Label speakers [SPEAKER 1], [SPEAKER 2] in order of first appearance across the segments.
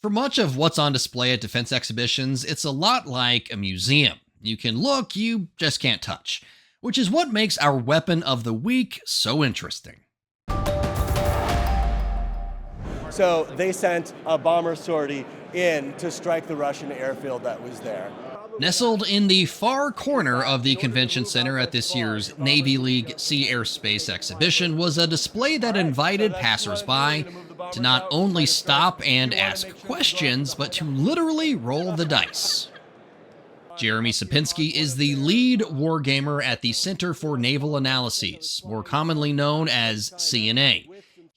[SPEAKER 1] For much of what's on display at defense exhibitions, it's a lot like a museum. You can look, you just can't touch, which is what makes our weapon of the week so interesting.
[SPEAKER 2] So they sent a bomber sortie in to strike the Russian airfield that was there.
[SPEAKER 1] Nestled in the far corner of the convention center at this year's Navy League Sea Airspace exhibition was a display that invited passersby to not only stop and ask questions, but to literally roll the dice. Jeremy Sapinski is the lead wargamer at the Center for Naval Analyses, more commonly known as CNA.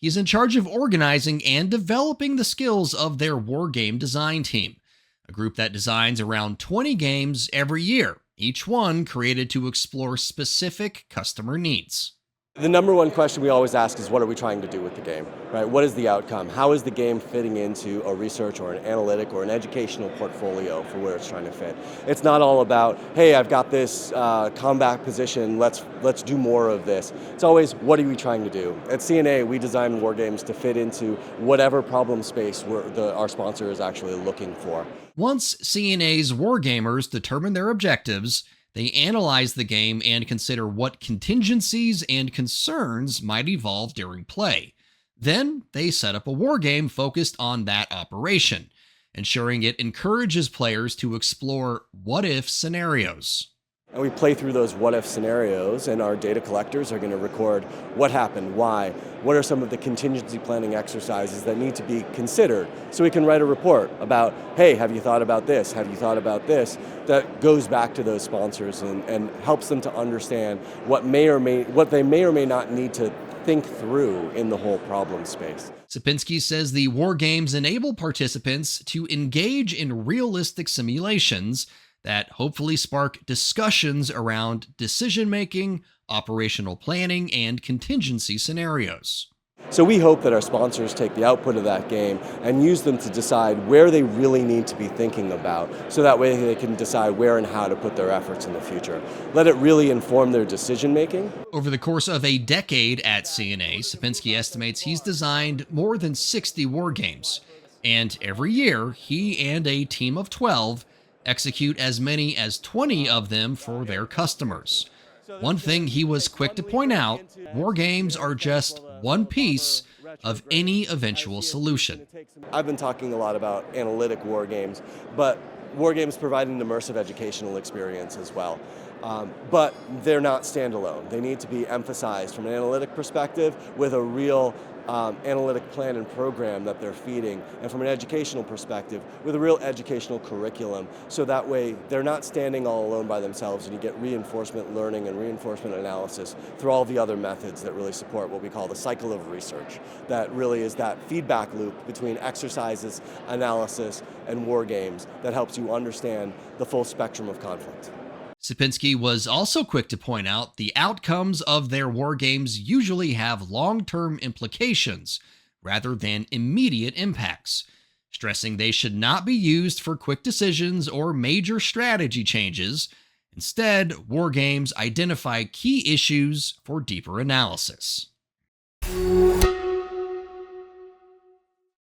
[SPEAKER 1] He's in charge of organizing and developing the skills of their wargame design team, a group that designs around 20 games every year, each one created to explore specific customer needs.
[SPEAKER 2] The number one question we always ask is, what are we trying to do with the game, right? What is the outcome? How is the game fitting into a research or an analytic or an educational portfolio for where it's trying to fit? It's not all about, hey, I've got this combat position, let's do more of this. It's always, what are we trying to do? At CNA, we design war games to fit into whatever problem space our sponsor is actually looking for.
[SPEAKER 1] Once CNA's wargamers determine their objectives, they analyze the game and consider what contingencies and concerns might evolve during play. Then they set up a wargame focused on that operation, ensuring it encourages players to explore what-if scenarios.
[SPEAKER 2] And we play through those what-if scenarios, and our data collectors are going to record what happened, why, what are some of the contingency planning exercises that need to be considered, so we can write a report about, hey, have you thought about this, have you thought about this, that goes back to those sponsors and helps them to understand what they may or may not need to think through in the whole problem space.
[SPEAKER 1] Sapinski says the wargames enable participants to engage in realistic simulations that hopefully spark discussions around decision-making, operational planning, and contingency scenarios.
[SPEAKER 2] So we hope that our sponsors take the output of that game and use them to decide where they really need to be thinking about, so that way they can decide where and how to put their efforts in the future. Let it really inform their decision-making.
[SPEAKER 1] Over the course of a decade at CNA, Sapinski estimates he's designed more than 60 wargames, and every year he and a team of 12 execute as many as 20 of them for their customers. One thing he was quick to point out, wargames are just one piece of any eventual solution.
[SPEAKER 2] I've been talking a lot about analytic wargames, but wargames provide an immersive educational experience as well. But they're not standalone. They need to be emphasized from an analytic perspective with a real analytic plan and program that they're feeding, and from an educational perspective with a real educational curriculum, so that way they're not standing all alone by themselves, and you get reinforcement learning and reinforcement analysis through all the other methods that really support what we call the cycle of research. That really is that feedback loop between exercises, analysis, and war games that helps you understand the full spectrum of conflict.
[SPEAKER 1] Sapinski was also quick to point out the outcomes of their wargames usually have long-term implications rather than immediate impacts, stressing they should not be used for quick decisions or major strategy changes. Instead, wargames identify key issues for deeper analysis.